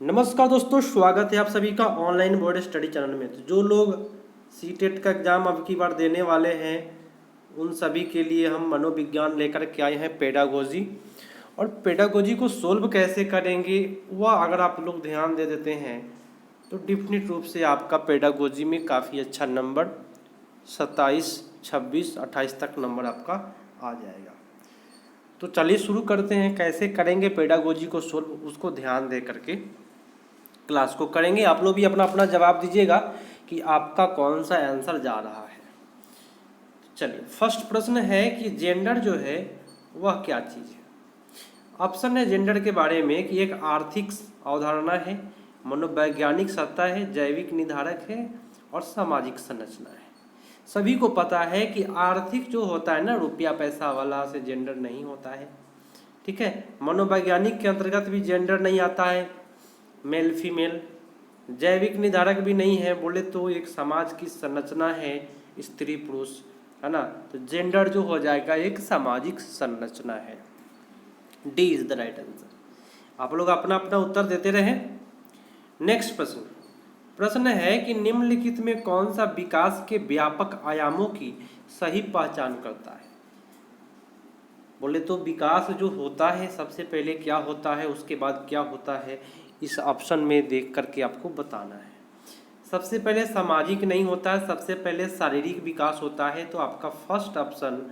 नमस्कार दोस्तों, स्वागत है आप सभी का ऑनलाइन बोर्ड स्टडी चैनल में। तो जो लोग सीटेट का एग्ज़ाम अब की बार देने वाले हैं उन सभी के लिए हम मनोविज्ञान लेकर के आए हैं, पेडागोजी। और पेडागोजी को सोल्व कैसे करेंगे वह अगर आप लोग ध्यान दे देते हैं तो डिफिनिट रूप से आपका पेडागोजी में काफ़ी अच्छा नंबर 27, 26, 28 तक नंबर आपका आ जाएगा। तो चलिए शुरू करते हैं, कैसे करेंगे पेडागोजी को सोल्व, उसको ध्यान दे करके क्लास को करेंगे। आप लोग भी अपना अपना जवाब दीजिएगा कि आपका कौन सा आंसर जा रहा है। चलिए, फर्स्ट प्रश्न है कि जेंडर जो है वह क्या चीज़ है। ऑप्शन है जेंडर के बारे में कि एक आर्थिक अवधारणा है, मनोवैज्ञानिक सत्ता है, जैविक निर्धारक है और सामाजिक संरचना है। सभी को पता है कि आर्थिक जो होता है ना, रुपया पैसा वाला, से जेंडर नहीं होता है। ठीक है, मनोवैज्ञानिक के अंतर्गत भी जेंडर नहीं आता है, मेल फीमेल। जैविक निर्धारक भी नहीं है, बोले तो एक समाज की संरचना है, स्त्री पुरुष, है ना। तो जेंडर जो हो जाएगा एक सामाजिक संरचना है। D is the right answer. आप लोग अपना अपना उत्तर देते रहे। नेक्स्ट प्रश्न है कि निम्नलिखित में कौन सा विकास के व्यापक आयामों की सही पहचान करता है। बोले तो विकास जो होता है सबसे पहले क्या होता है, उसके बाद क्या होता है, इस ऑप्शन में देख करके आपको बताना है। सबसे पहले सामाजिक नहीं होता है, सबसे पहले शारीरिक विकास होता है। तो आपका फर्स्ट ऑप्शन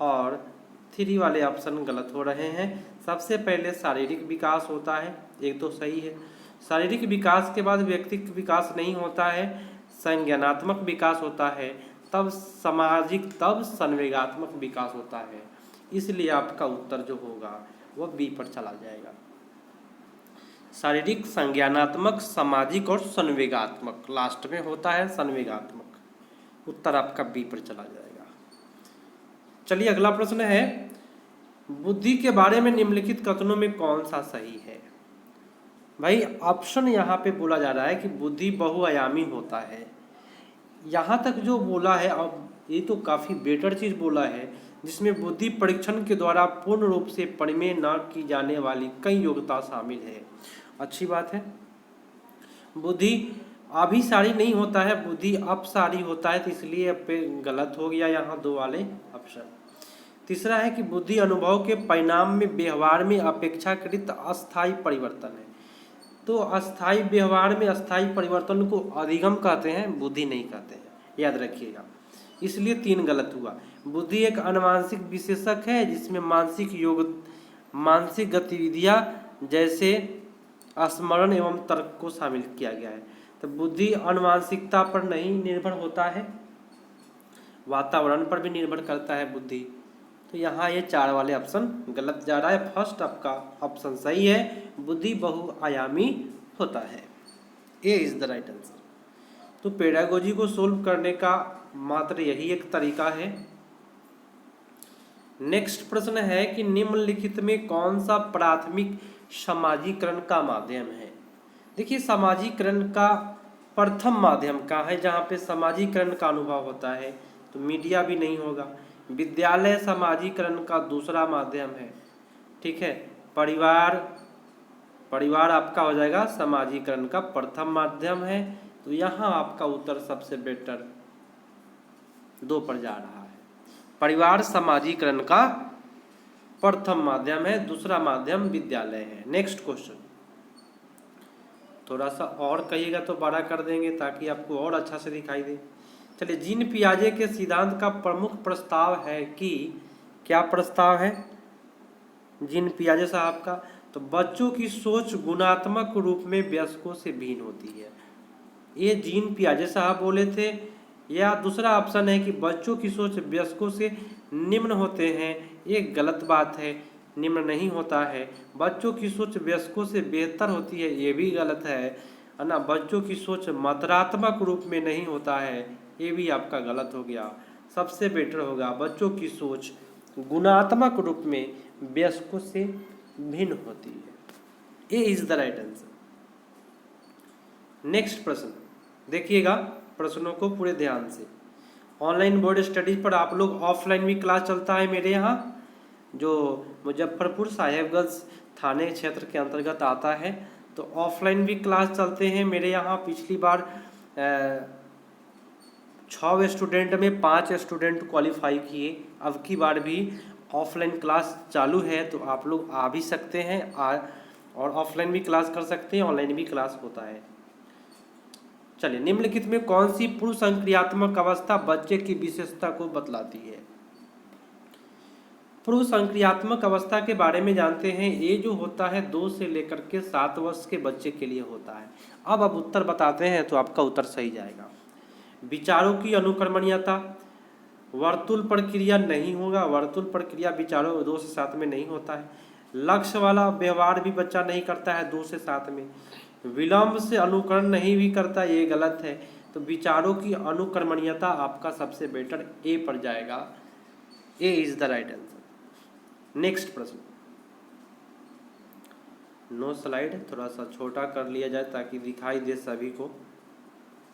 और 3 वाले ऑप्शन गलत हो रहे हैं। सबसे पहले शारीरिक विकास होता है, एक तो सही है। शारीरिक विकास के बाद व्यक्तिगत विकास नहीं होता है, संज्ञानात्मक विकास होता है, तब सामाजिक, तब संवेगात्मक विकास होता है। इसलिए आपका उत्तर जो होगा वह बी पर चला जाएगा। शारीरिक, संज्ञानात्मक, सामाजिक और संवेगात्मक, लास्ट में होता है संवेगात्मक। उत्तर आपका बी पर चला जाएगा। चलिए अगला प्रश्न है, बुद्धि के बारे में निम्नलिखित कथनों में कौन सा सही है। भाई ऑप्शन यहाँ पे बोला जा रहा है कि बुद्धि बहुआयामी होता है। यहाँ तक जो बोला है, अब ये तो काफ़ी बेटर चीज़ बोला है, जिसमें बुद्धि परीक्षण के द्वारा पूर्ण रूप से परिमेय न की जाने वाली कई योग्यता शामिल है। अच्छी बात है। बुद्धि अभिसारी नहीं होता है, बुद्धि अपसारी होता है, तो इसलिए पे गलत हो गया यहाँ 2 वाले ऑप्शन। तीसरा है कि बुद्धि अनुभव के परिणाम में व्यवहार में अपेक्षाकृत अस्थायी परिवर्तन है। तो अस्थायी व्यवहार में अस्थायी परिवर्तन को अधिगम कहते हैं, बुद्धि नहीं कहते हैं, याद रखिएगा। इसलिए 3 गलत हुआ। बुद्धि एक अनुवांशिक विशेषक है जिसमें मानसिक गतिविधियां जैसे स्मरण एवं तर्क को शामिल किया गया है। तो बुद्धि अनुवांशिकता पर नहीं निर्भर होता है, वातावरण पर भी निर्भर करता है बुद्धि। तो यहाँ ये 4 वाले ऑप्शन गलत जा रहा है। फर्स्ट आपका ऑप्शन सही है, बुद्धि बहुआयामी होता है। A is the right answer. तो पेडागोजी को सोल्व करने का मात्र यही एक तरीका है। नेक्स्ट प्रश्न है कि निम्नलिखित में कौन सा प्राथमिक समाजीकरण का माध्यम है। देखिए, समाजीकरण का प्रथम माध्यम का है जहाँ पे समाजीकरण का अनुभव होता है, तो मीडिया भी नहीं होगा। विद्यालय समाजीकरण का दूसरा माध्यम है। ठीक है, परिवार आपका हो जाएगा समाजीकरण का प्रथम माध्यम है। तो यहाँ आपका उत्तर सबसे बेटर 2 पर जा रहा है। परिवार समाजीकरण का प्रथम माध्यम है, दूसरा माध्यम विद्यालय है। नेक्स्ट क्वेश्चन, थोड़ा सा और कहिएगा तो बड़ा कर देंगे ताकि आपको और अच्छा से दिखाई दे। चलिए, जीन पियाजे के सिद्धांत का प्रमुख प्रस्ताव है कि, क्या प्रस्ताव है जीन पियाजे साहब का, तो बच्चों की सोच गुणात्मक रूप में वयस्कों से भिन्न होती है। ये जीन पियाजे साहब बोले थे। या दूसरा ऑप्शन है कि बच्चों की सोच वयस्कों से निम्न होते हैं। ये गलत बात है, निम्न नहीं होता है। बच्चों की सोच वयस्कों से बेहतर होती है, ये भी गलत है ना। बच्चों की सोच मात्रात्मक रूप में नहीं होता है, ये भी आपका गलत हो गया। सबसे बेटर होगा बच्चों की सोच गुणात्मक रूप में वयस्कों से भिन्न होती है। A is the right answer. Next प्रश्न देखिएगा, प्रश्नों को पूरे ध्यान से। ऑनलाइन बोर्ड स्टडीज पर आप लोग ऑफलाइन भी क्लास चलता है मेरे यहाँ, जो मुजफ्फरपुर साहेबगंज थाने क्षेत्र के अंतर्गत आता है। तो ऑफलाइन भी क्लास चलते हैं मेरे यहाँ। पिछली बार 6 स्टूडेंट में 5 स्टूडेंट क्वालिफाई किए। अब की बार भी ऑफलाइन क्लास चालू है, तो आप लोग आ भी सकते हैं और ऑफलाइन भी क्लास कर सकते हैं, ऑनलाइन भी क्लास होता है। चलिए, निम्नलिखित में कौन सी पूर्व संक्रियात्मक अवस्था बच्चे की विशेषता को बतलाती है? पूर्व संक्रियात्मक अवस्था के बारे में जानते हैं। ये जो होता है 2 से लेकर के 7 वर्ष के बच्चे के लिए होता है। अब उत्तर बताते हैं तो आपका उत्तर सही जाएगा। विचारों की अनुक्रमणीयता, वर्तुल प्रक्रिया नहीं होगा, वर्तुल प्रक्रिया विचारों 2 से 7 में नहीं होता है। लक्ष्य वाला व्यवहार भी बच्चा नहीं करता है 2 से 7 में। विलंब से अनुकरण नहीं भी करता, ये गलत है। तो विचारों की अनुक्रमणीयता आपका सबसे बेटर ए पर जाएगा। A is the right answer. Next प्रश्न, नो स्लाइड, थोड़ा सा छोटा कर लिया जाए ताकि दिखाई दे सभी को।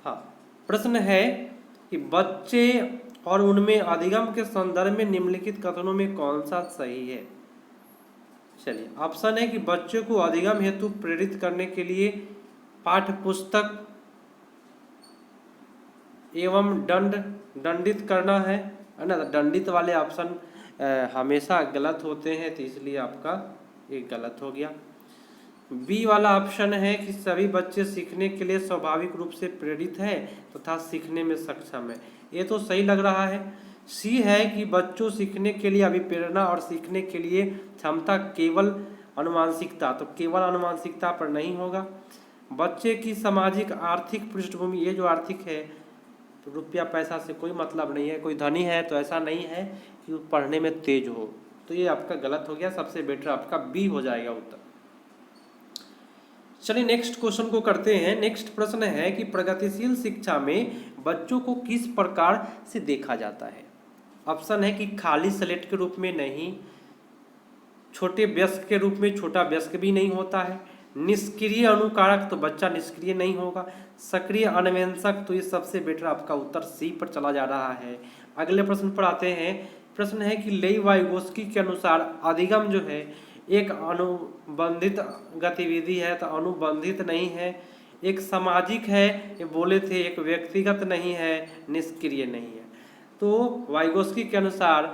हाँ, प्रश्न है कि बच्चे और उनमें अधिगम के संदर्भ में निम्नलिखित कथनों में कौन सा सही है? चलिए, ऑप्शन है कि बच्चों को अधिगम हेतु प्रेरित करने के लिए पाठ्य पुस्तक एवं दंडित करना है ना। दंडित वाले ऑप्शन हमेशा गलत होते हैं, तो इसलिए आपका ये गलत हो गया। बी वाला ऑप्शन है कि सभी बच्चे सीखने के लिए स्वाभाविक रूप से प्रेरित है तथा सीखने में सक्षम है, ये तो सही लग रहा है। सी है कि बच्चों सीखने के लिए अभिप्रेरणा और सीखने के लिए क्षमता केवल अनुवांशिकता, तो केवल अनुवांशिकता पर नहीं होगा। बच्चे की सामाजिक आर्थिक पृष्ठभूमि, ये जो आर्थिक है तो रुपया पैसा से कोई मतलब नहीं है, कोई धनी है तो ऐसा नहीं है कि वो पढ़ने में तेज हो, तो ये आपका गलत हो गया। सबसे बेटर आपका बी हो जाएगा उत्तर। चलिए नेक्स्ट क्वेश्चन को करते हैं। नेक्स्ट प्रश्न है कि प्रगतिशील शिक्षा में बच्चों को किस प्रकार से देखा जाता है? ऑप्शन है कि खाली स्लेट के रूप में नहीं, छोटे वयस्क के रूप में, छोटा वयस्क भी नहीं होता है, निष्क्रिय अनुकारक तो बच्चा निष्क्रिय नहीं होगा, सक्रिय अन्वेषक, तो ये सबसे बेटर आपका उत्तर सी पर चला जा रहा है। अगले प्रश्न पर आते हैं। प्रश्न है कि लेई वाइगोस्की के अनुसार अधिगम जो है एक अनुबंधित गतिविधि है, तो अनुबंधित नहीं है। एक सामाजिक है, ये बोले थे, एक व्यक्तिगत नहीं है, निष्क्रिय नहीं है। तो वाइगोस्की के अनुसार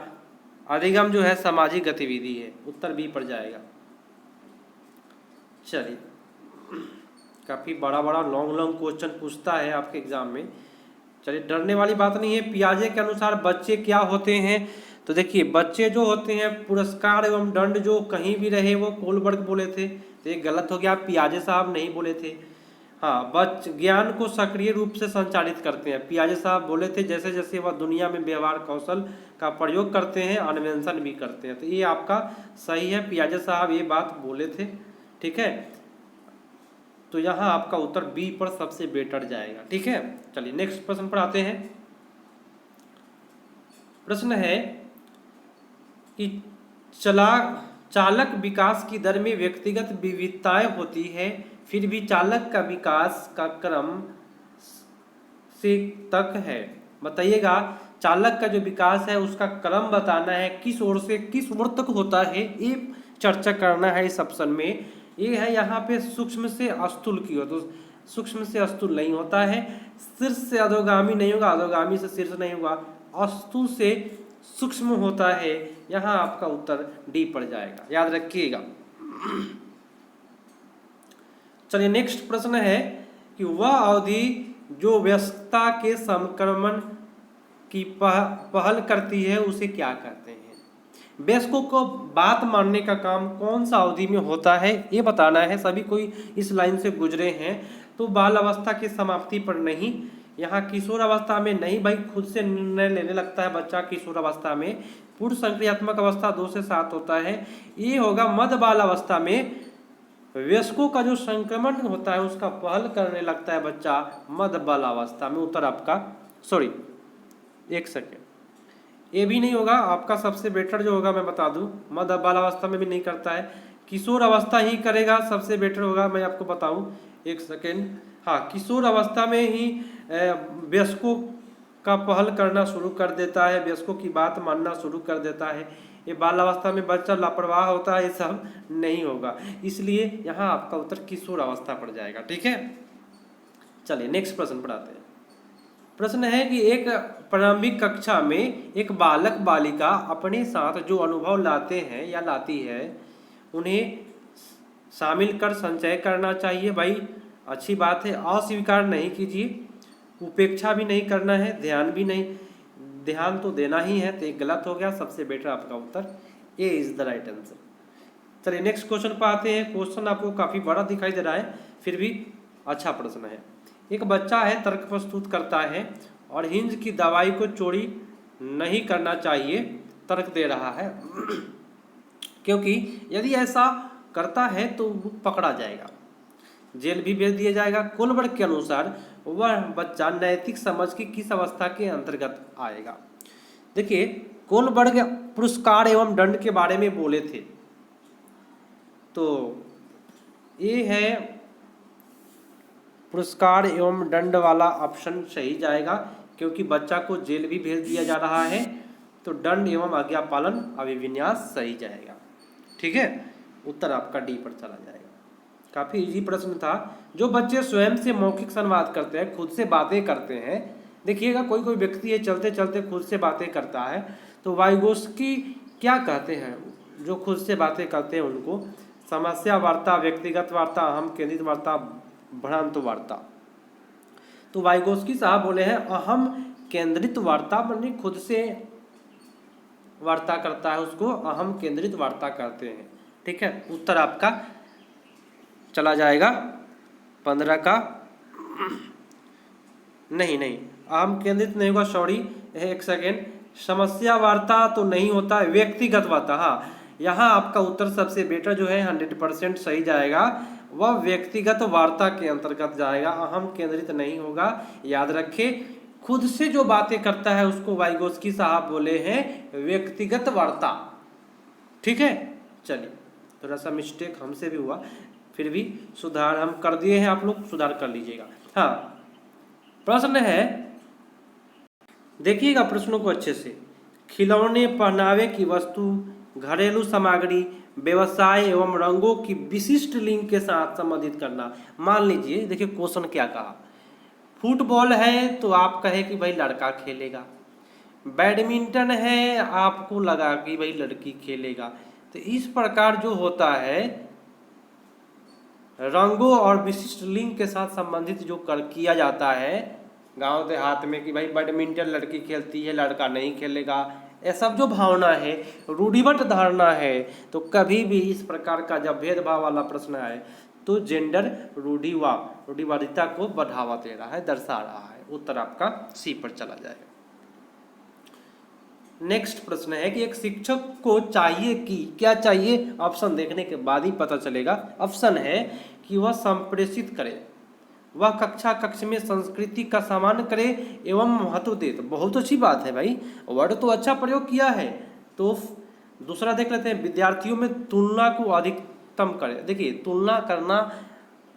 अधिगम जो है सामाजिक गतिविधि है, उत्तर बी पर जाएगा। चलिए, काफ़ी बड़ा लॉन्ग क्वेश्चन पूछता है आपके एग्जाम में। चलिए, डरने वाली बात नहीं है। पियाजे के अनुसार बच्चे क्या होते हैं? तो देखिए, बच्चे जो होते हैं पुरस्कार एवं दंड जो कहीं भी रहे, वो कोलबर्ग बोले थे, तो ये गलत हो गया, पियाजे साहब नहीं बोले थे। हाँ, ज्ञान को सक्रिय रूप से संचालित करते हैं, पियाजे साहब बोले थे। जैसे जैसे वह दुनिया में व्यवहार कौशल का प्रयोग करते हैं, अन्वेषण भी करते हैं, तो ये आपका सही है, पियाजे साहब ये बात बोले थे। ठीक है, तो यहाँ आपका उत्तर बी पर सबसे बेटर जाएगा। ठीक है, चलिए नेक्स्ट प्रश्न पर आते हैं। प्रश्न है कि चालक विकास की दर में व्यक्तिगत विविधताएं होती है, फिर भी चालक का विकास का क्रम से तक है। बताइएगा, चालक का जो विकास है उसका क्रम बताना है, किस ओर से किस ओर तक होता है, ये चर्चा करना है इस ऑप्शन में। ये है यहाँ पे सूक्ष्म से स्थूल की हो, तो सूक्ष्म से स्थूल नहीं होता है, शीर्ष से अधोगामी नहीं होगा, अधोगामी से शीर्ष नहीं होगा, स्थूल से सूक्ष्म होता है। यहाँ आपका उत्तर डी पर जाएगा, याद रखिएगा। चलिए नेक्स्ट प्रश्न है कि वह अवधि जो वयस्कता के संक्रमण की पहल करती है उसे क्या कहते हैं? वयस्कों को बात मानने का काम कौन सा अवधि में होता है, ये बताना है। सभी कोई इस लाइन से गुजरे हैं, तो बाल अवस्था की समाप्ति पर नहीं, यहाँ किशोर अवस्था में नहीं, भाई खुद से निर्णय लेने लगता है बच्चा किशोर अवस्था में। पूर्व संक्रियात्मक अवस्था 2 से 7 होता है, ये होगा मध्य बाल अवस्था में। वयस्कों का जो संक्रमण होता है उसका पहल करने लगता है बच्चा मध्य बाल अवस्था में। उत्तर आपका, सॉरी एक सेकेंड, ये भी नहीं होगा आपका। सबसे बेटर जो होगा मैं बता दूं, मध्य बाल अवस्था में भी नहीं करता है, किशोर अवस्था ही करेगा, सबसे बेटर होगा। मैं आपको बताऊं, एक सेकेंड, हाँ, किशोर अवस्था में ही वयस्कों का पहल करना शुरू कर देता है, वयस्कों की बात मानना शुरू कर देता है। ये बाल्यावस्था में बच्चा लापरवाह होता है, ये सब नहीं होगा। इसलिए यहाँ आपका उत्तर किशोर अवस्था पड़ जाएगा। ठीक है, चलिए नेक्स्ट प्रश्न पढ़ाते हैं। प्रश्न है कि एक प्रारंभिक कक्षा में एक बालक बालिका अपने साथ जो अनुभव लाते हैं या लाती है उन्हें शामिल कर संचय करना चाहिए। भाई अच्छी बात है, अस्वीकार नहीं कीजिए, उपेक्षा भी नहीं करना है, ध्यान भी नहीं, ध्यान तो देना ही है, तो एक गलत हो गया। सबसे बेटर आपका उत्तर ए इज द राइट आंसर। चलिए नेक्स्ट क्वेश्चन पर आते हैं। क्वेश्चन आपको काफी बड़ा दिखाई दे रहा है, फिर भी अच्छा प्रश्न है। एक बच्चा है, तर्क प्रस्तुत करता है और हिंज की दवाई को चोरी नहीं करना चाहिए तर्क दे रहा है क्योंकि यदि ऐसा करता है तो वो पकड़ा जाएगा, जेल भी भेज दिया जाएगा। कोलबर्ग के अनुसार वह बच्चा नैतिक समझ की किस अवस्था के अंतर्गत आएगा? देखिए, कोलबर्ग पुरस्कार एवं दंड के बारे में बोले थे, तो ये है पुरस्कार एवं दंड वाला ऑप्शन सही जाएगा, क्योंकि बच्चा को जेल भी भेज दिया जा रहा है, तो दंड एवं आज्ञा पालन अभिविन्यास सही जाएगा। ठीक है, उत्तर आपका डी पर चला जाएगा। काफी इजी प्रश्न था। जो बच्चे स्वयं से मौखिक संवाद करते हैं, खुद से बातें करते हैं, देखिएगा कोई कोई व्यक्ति है चलते चलते खुद से बातें करता है, तो वाइगोस्की क्या कहते हैं? जो खुद से बातें करते हैं उनको समस्या वार्ता, व्यक्तिगत वार्ता, अहम केंद्रित वार्ता, भ्रांत वार्ता। तो वाइगोस्की साहब बोले हैं अहम केंद्रित वार्ता, माने खुद से वार्ता करता है उसको अहम केंद्रित वार्ता कहते हैं। ठीक है, उत्तर आपका चला जाएगा 15 का। नहीं, अहम केंद्रित नहीं होगा, सॉरी, एक सेकेंड, समस्या वार्ता तो नहीं होता है, व्यक्तिगत वार्ता। हाँ, यहाँ आपका उत्तर सबसे बेटर जो है 100% सही जाएगा, वह व्यक्तिगत वार्ता के अंतर्गत जाएगा, अहम केंद्रित नहीं होगा। याद रखें, खुद से जो बातें करता है उसको वाइगोस्की साहब बोले हैं व्यक्तिगत वार्ता। ठीक है, चलिए थोड़ा सा मिस्टेक हमसे भी हुआ, फिर भी सुधार हम कर दिए हैं, आप लोग सुधार कर लीजिएगा। हाँ, प्रश्न है, देखिएगा प्रश्नों को अच्छे से। खिलौने, पहनावे की वस्तु, घरेलू सामग्री, व्यवसाय एवं रंगों की विशिष्ट लिंग के साथ संबंधित करना। मान लीजिए, देखिए क्वेश्चन क्या कहा, फुटबॉल है तो आप कहे कि भाई लड़का खेलेगा, बैडमिंटन है आपको लगा कि भाई लड़की खेलेगा। तो इस प्रकार जो होता है रंगों और विशिष्ट लिंग के साथ संबंधित जो किया जाता है गांव देहात में कि भाई बैडमिंटन लड़की खेलती है लड़का नहीं खेलेगा, ये सब जो भावना है, रूढ़िबद्ध धारणा है, तो कभी भी इस प्रकार का जब भेदभाव वाला प्रश्न आए तो जेंडर रूढ़िवादिता को बढ़ावा दे रहा है, दर्शा रहा है। उत्तर आपका सी पर चला जाएगा। नेक्स्ट प्रश्न है कि एक शिक्षक को चाहिए कि क्या चाहिए? ऑप्शन देखने के बाद ही पता चलेगा। ऑप्शन है कि वह संप्रेषित करे, वह कक्ष में संस्कृति का सम्मान करे एवं महत्व दे। तो बहुत अच्छी बात है भाई, वर्ड तो अच्छा प्रयोग किया है। तो दूसरा देख लेते हैं, विद्यार्थियों में तुलना को अधिकतम करे। देखिए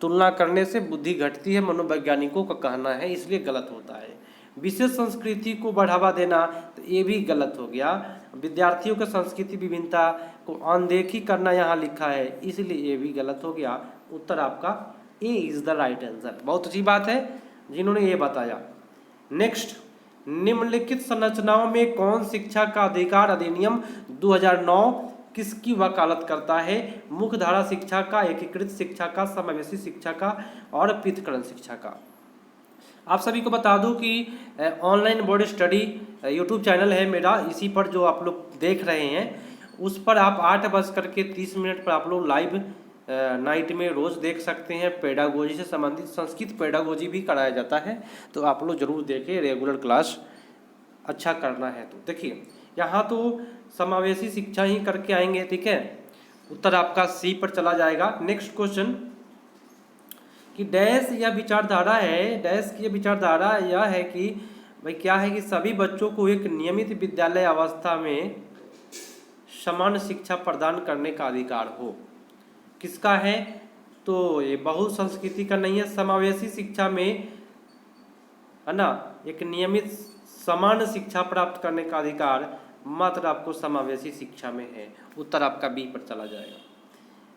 तुलना करने से बुद्धि घटती है, मनोवैज्ञानिकों का कहना है, इसलिए गलत होता है। विशेष संस्कृति को बढ़ावा देना, तो ये भी गलत हो गया। विद्यार्थियों के संस्कृति विभिन्नता को अनदेखी करना यहाँ लिखा है, इसलिए ये भी गलत हो गया। उत्तर आपका ए इज द राइट आंसर। बहुत अच्छी बात है जिन्होंने ये बताया। नेक्स्ट, निम्नलिखित संरचनाओं में कौन शिक्षा का अधिकार अधिनियम 2009 किसकी वकालत करता है? मुख्य धारा शिक्षा का, एकीकृत शिक्षा का, समावेशी शिक्षा का और पृथक्करण शिक्षा का। आप सभी को बता दूं कि online board study YouTube channel है मेरा, इसी पर जो आप लोग देख रहे हैं उस पर आप 8:30 पर आप लोग लाइव नाइट में रोज़ देख सकते हैं। पेडागोजी से संबंधित संस्कृत पेडागोजी भी कराया जाता है, तो आप लोग जरूर देखें, रेगुलर क्लास अच्छा करना है। तो देखिए यहाँ तो समावेशी शिक्षा ही करके आएंगे। ठीक है, उत्तर आपका सी पर चला जाएगा। नेक्स्ट क्वेश्चन कि डैश यह विचारधारा है, डैश की विचारधारा यह है कि भाई क्या है कि सभी बच्चों को एक नियमित विद्यालय अवस्था में समान शिक्षा प्रदान करने का अधिकार हो। किसका है? तो ये बहु संस्कृति का नहीं है, समावेशी शिक्षा में है ना, एक नियमित समान शिक्षा प्राप्त करने का अधिकार मात्र आपको समावेशी शिक्षा में है। उत्तर आपका बी पर चला जाएगा।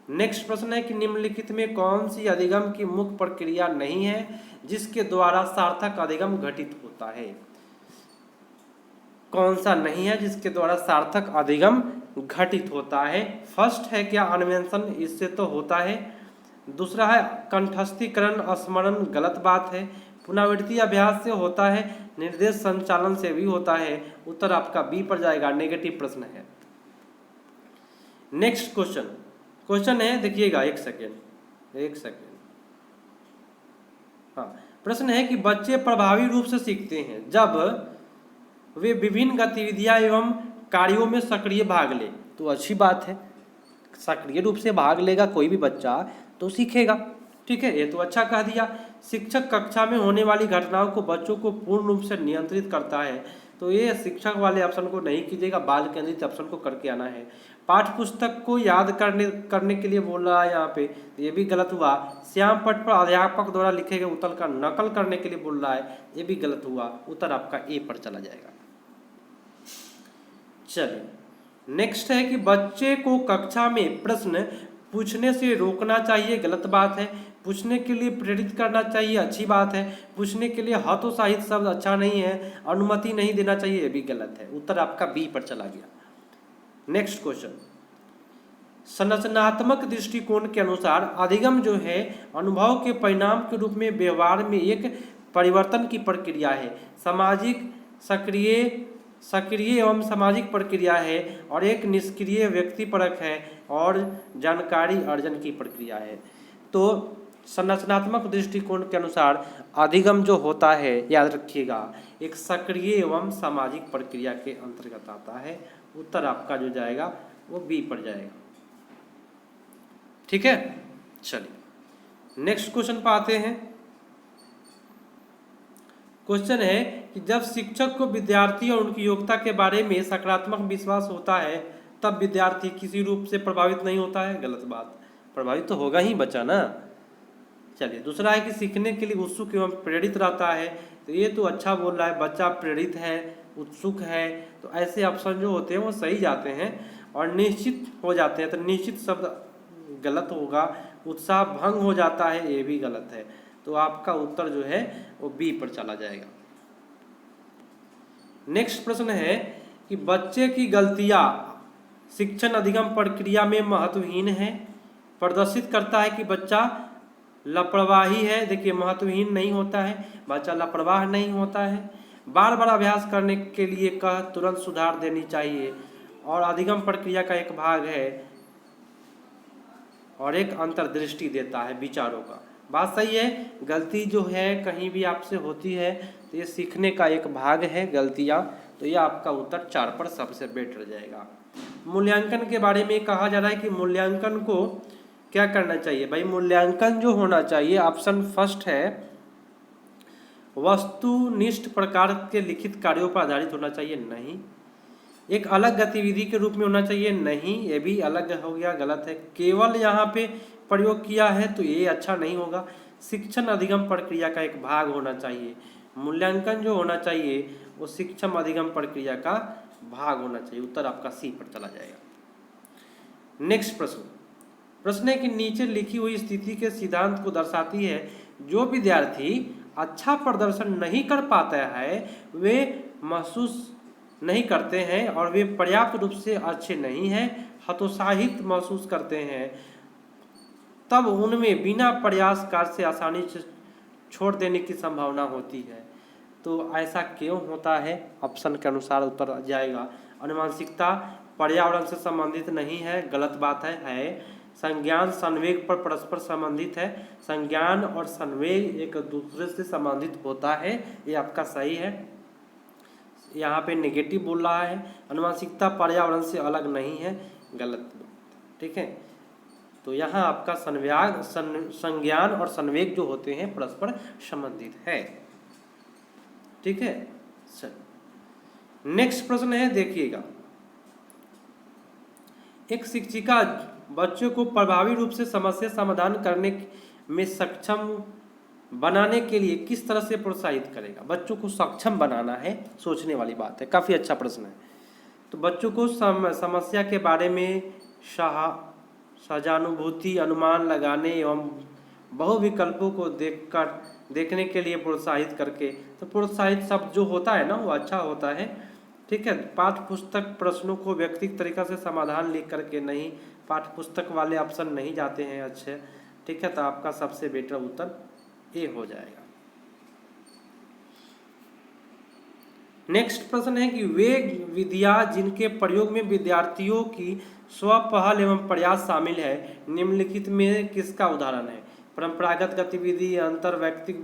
नेक्स्ट प्रश्न है कि निम्नलिखित में कौन सी अधिगम की मुख्य प्रक्रिया नहीं है जिसके द्वारा सार्थक अधिगम घटित होता है? कौन सा नहीं है जिसके द्वारा सार्थक अधिगम घटित होता है? फर्स्ट है क्या अन्वेषण, इससे तो होता है। दूसरा है कंठस्थीकरण स्मरण, गलत बात है। पुनरावृत्ति अभ्यास से होता है। निर्देश संचालन से भी होता है। उत्तर आपका बी पर जाएगा, नेगेटिव प्रश्न है। नेक्स्ट क्वेश्चन है, देखिएगा, एक सेकेंड। हाँ, प्रश्न है कि बच्चे प्रभावी रूप से सीखते हैं जब वे विभिन्न गतिविधियां एवं कार्यों में सक्रिय भाग ले। तो अच्छी बात है, सक्रिय रूप से भाग लेगा कोई भी बच्चा तो सीखेगा। ठीक है, ये तो अच्छा कह दिया। शिक्षक कक्षा में होने वाली घटनाओं को बच्चों को पूर्ण रूप से नियंत्रित करता है। तो ये शिक्षक वाले ऑप्शन को नहीं कीजिएगा, बाल केंद्रित ऑप्शन को करके आना है। पाठ्य पुस्तक को याद करने के लिए बोल रहा है यहाँ पे, ये भी गलत हुआ। श्याम पट पर अध्यापक द्वारा लिखे गए उत्तर का नकल करने के लिए बोल रहा है, ये भी गलत हुआ। उत्तर आपका ए पर चला जाएगा। चलिए, नेक्स्ट है कि बच्चे को कक्षा में प्रश्न पूछने से रोकना चाहिए, गलत बात है। पूछने के लिए प्रेरित करना चाहिए, अच्छी बात है। पूछने के लिए हतोत्साहित शब्द अच्छा नहीं है। अनुमति नहीं देना चाहिए, ये भी गलत है। उत्तर आपका बी पर चला गया। नेक्स्ट क्वेश्चन, संरचनात्मक दृष्टिकोण के अनुसार अधिगम जो है अनुभव के परिणाम के रूप में व्यवहार में एक परिवर्तन की प्रक्रिया है। सामाजिक सक्रिय एवं सामाजिक प्रक्रिया है और एक निष्क्रिय व्यक्तिपरक है और जानकारी अर्जन की प्रक्रिया है। तो संरचनात्मक दृष्टिकोण के अनुसार अधिगम जो होता है, याद रखिएगा, एक सक्रिय एवं सामाजिक प्रक्रिया के अंतर्गत आता है। उत्तर आपका जो जाएगा वो बी पर जाएगा। ठीक है, चलिए नेक्स्ट क्वेश्चन पर आते हैं। क्वेश्चन है कि जब शिक्षक को विद्यार्थी और उनकी योग्यता के बारे में सकारात्मक विश्वास होता है तब विद्यार्थी किसी रूप से प्रभावित नहीं होता है, गलत बात। प्रभावित तो होगा ही बच्चा ना। चलिए, दूसरा है कि सीखने के लिए उत्सुक एवं प्रेरित रहता है। तो ये तो अच्छा बोल रहा है, बच्चा प्रेरित है, उत्सुक है, तो ऐसे ऑप्शन जो होते हैं वो सही जाते हैं। और निश्चित हो जाते हैं, तो निश्चित शब्द गलत होगा। उत्साह भंग हो जाता है, ये भी गलत है। तो आपका उत्तर जो है वो बी पर चला जाएगा। नेक्स्ट प्रश्न है कि बच्चे की गलतियां शिक्षण अधिगम प्रक्रिया में महत्वहीन है, प्रदर्शित करता है कि बच्चा लापरवाही है। देखिए, महत्वहीन नहीं होता है, बच्चा लापरवाह नहीं होता है। बार बार अभ्यास करने के लिए कह तुरंत सुधार देनी चाहिए और अधिगम प्रक्रिया का एक भाग है और एक अंतर्दृष्टि देता है विचारों का। बात सही है, गलती जो है कहीं भी आपसे होती है तो ये सीखने का एक भाग है गलतियाँ। तो ये आपका उत्तर 4 पर सबसे बेटर जाएगा। मूल्यांकन के बारे में कहा जा रहा है कि मूल्यांकन को क्या करना चाहिए। भाई, मूल्यांकन जो होना चाहिए, ऑप्शन फर्स्ट है, वस्तुनिष्ठ प्रकार के लिखित कार्यों पर आधारित होना चाहिए, नहीं। एक अलग गतिविधि के रूप में होना चाहिए, नहीं, ये भी अलग हो गया, गलत है। केवल यहाँ पे प्रयोग किया है तो ये अच्छा नहीं होगा। शिक्षण अधिगम प्रक्रिया का एक भाग होना चाहिए। मूल्यांकन जो होना चाहिए वो शिक्षण अधिगम प्रक्रिया का भाग होना चाहिए। उत्तर आपका सी पर चला जाएगा। नेक्स्ट प्रश्न है कि नीचे लिखी हुई स्थिति के सिद्धांत को दर्शाती है। जो विद्यार्थी अच्छा प्रदर्शन नहीं कर पाता है वे महसूस नहीं करते हैं और वे पर्याप्त रूप से अच्छे नहीं हैं, हतोत्साहित महसूस करते हैं, तब उनमें बिना प्रयास कार्य से आसानी से छोड़ देने की संभावना होती है। तो ऐसा क्यों होता है? ऑप्शन के अनुसार उत्तर जाएगा अनुमानसिकता पर्यावरण से संबंधित नहीं है, गलत बात है। संज्ञान संवेग पर परस्पर संबंधित है। संज्ञान और संवेग एक दूसरे से संबंधित होता है, ये आपका सही है। यहाँ पे नेगेटिव बोल रहा है। अनुमानसिकता पर्यावरण से अलग नहीं है, गलत। ठीक है, तो यहाँ आपका संज्ञान और संवेग जो होते हैं परस्पर संबंधित है। ठीक है, चल नेक्स्ट प्रश्न है, देखिएगा। एक शिक्षिका बच्चों को प्रभावी रूप से समस्या समाधान करने में सक्षम बनाने के लिए किस तरह से प्रोत्साहित करेगा? बच्चों को सक्षम बनाना है, सोचने वाली बात है, काफी अच्छा प्रश्न है। तो बच्चों को समस्या के बारे में सहानुभूति, अनुमान लगाने एवं बहुविकल्पों को देखने के लिए प्रोत्साहित करके, तो प्रोत्साहित शब्द जो होता है ना वो अच्छा होता है। ठीक है, पाठ्य पुस्तक प्रश्नों को व्यक्तिगत तरीका से समाधान लिख करके नहीं, पाठ्य पुस्तक वाले ऑप्शन नहीं जाते हैं अच्छे। ठीक है, तो आपका सबसे बेटर उत्तर ए हो जाएगा। नेक्स्ट प्रश्न है कि वे विधियाँ जिनके प्रयोग में विद्यार्थियों की स्वपहल एवं प्रयास शामिल है, निम्नलिखित में किसका उदाहरण है? परंपरागत गतिविधि, अंतर व्यक्तिक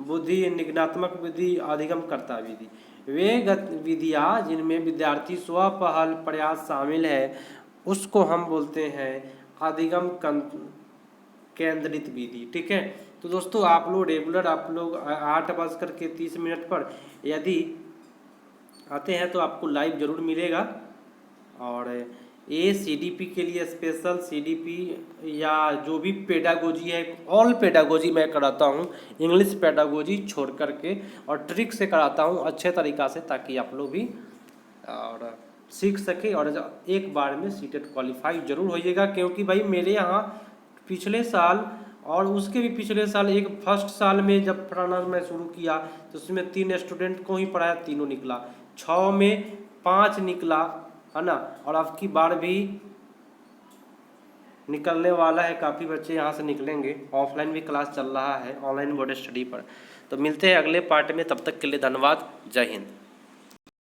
बुद्धि, निगमनात्मक विधि, अधिगमकर्ता विधि। वे गतिविधियाँ जिनमें विद्यार्थी स्वपहल प्रयास शामिल है उसको हम बोलते हैं अधिगम केंद्रित विधि। ठीक है, तो दोस्तों आप लोग रेगुलर 8:30 पर यदि आते हैं तो आपको लाइव ज़रूर मिलेगा। और ये सीडीपी के लिए स्पेशल सीडीपी या जो भी पेडागोजी है, ऑल पेडागोजी मैं कराता हूँ, इंग्लिश पेडागोजी छोड़ करके, और ट्रिक से कराता हूँ अच्छे तरीक़ा से, ताकि आप लोग भी और सीख सके और एक बार में सीटेट क्वालिफाई जरूर होइएगा। क्योंकि भाई मेरे यहाँ पिछले साल और उसके भी पिछले साल, एक फर्स्ट साल में जब पढ़ाना मैं शुरू किया तो उसमें 3 स्टूडेंट को ही पढ़ाया, तीनों निकला, 6 में 5 निकला, है ना। और अब की बार भी निकलने वाला है, काफ़ी बच्चे यहाँ से निकलेंगे। ऑफलाइन भी क्लास चल रहा है ऑनलाइन बोर्ड स्टडी पर। तो मिलते हैं अगले पार्ट में, तब तक के लिए धन्यवाद, जय हिंद।